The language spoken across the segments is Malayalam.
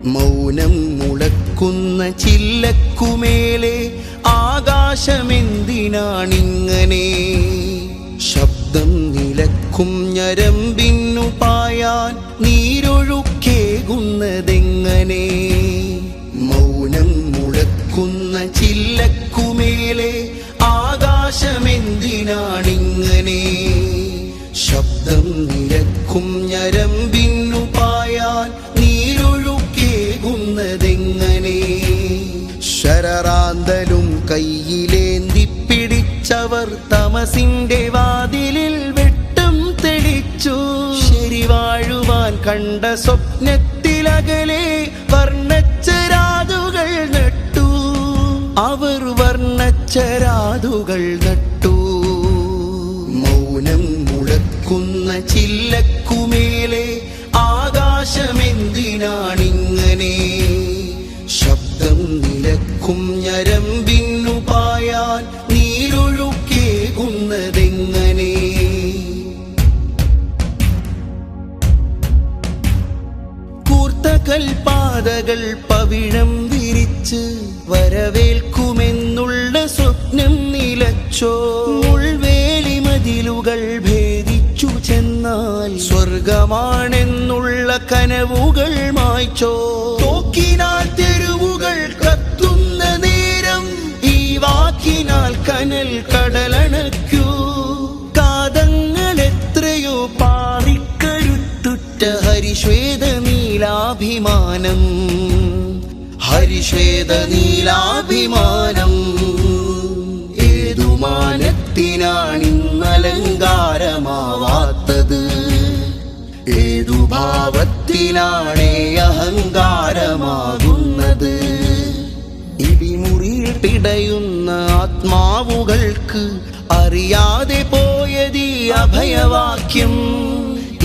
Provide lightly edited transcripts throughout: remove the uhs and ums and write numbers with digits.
മൗനം മുളക്കുന്ന ചില്ലക്കുമേലെ ആകാശമെന്തിനാണിങ്ങനെ? ശബ്ദം നിലക്കും ഞരമ്പിന്നു പായാൻ നീരൊഴുക്കേകുന്നതെങ്ങനെ? മൗനം മുളക്കുന്ന ചില്ലക്കുമേലെ ആകാശമെന്തിനാണിങ്ങനെ? ശബ്ദം നിലക്കും ഞരമ്പിന്നു പായാൻ നീരൊഴുക്കേകുന്നതെങ്ങനെ? ശരറാന്തലും കയ്യിലേന്തി പിടിച്ചവർ തമസിന്റെ വാതിലിൽ വെട്ടം തെളിച്ചു. ശരിവാഴുവാൻ കണ്ട സ്വപ്നത്തിലകലെ വർണ്ണച്ചരാതുകൾ നട്ടു. അവർ വർണ്ണച്ചരാതുകൾ നട്ടു. മൗനം മുഴക്കുന്ന ചില്ലക്കുമേലെ ആകാശമെന്തിനാണിങ്ങനെ? ശബ്ദം നിലക്കും ഞരമ്പിന്നു പായാൻ നീരൊഴുക്കേകുന്നതെങ്ങനെ? കൂർത്ത കൽപാതകൾ പവിഴം വിരിച്ച് വരവേൽക്കുമെന്നുള്ള സ്വപ്നം നിലച്ചോ? മുൾവേലി മതിലുകൾ ഭേദിച്ചു ചെന്നാൽ സ്വർഗമാണെന്നുള്ള കനവുകൾ മായ്ച്ചോ? തോക്കിനാൽ തെരുവുകൾ കത്തുന്ന നേരം ഈ വാക്കിനാൽ കനൽ കടലണയ്ക്കൂ. കാതങ്ങൾ എത്രയോ പാറിക്കരുത്തുറ്റ ഹരിശ്വേത നീലാഭിമാനം, ഹരിശ്വേത നീലാഭിമാനം. ഏതു മാനത്തിനാണിന്നലങ്കാരമാവാത്തത്? ഏതു ഭാവത്തിലാണേ അഹങ്കാരമാകുന്നത്? ഇടിമുറിയിൽ പിടയുന്ന ആത്മാവുകൾക്ക് അറിയാതെ പോയതീ അഭയവാക്യം.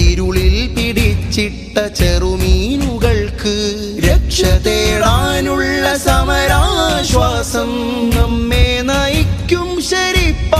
ഇരുളിൽ പിടിച്ചിട്ട ചെറുമീനുകൾക്ക് രക്ഷ തേടാനുള്ള സമരാശ്വാസം. നമ്മെ നയിക്കും ശരിപ്പ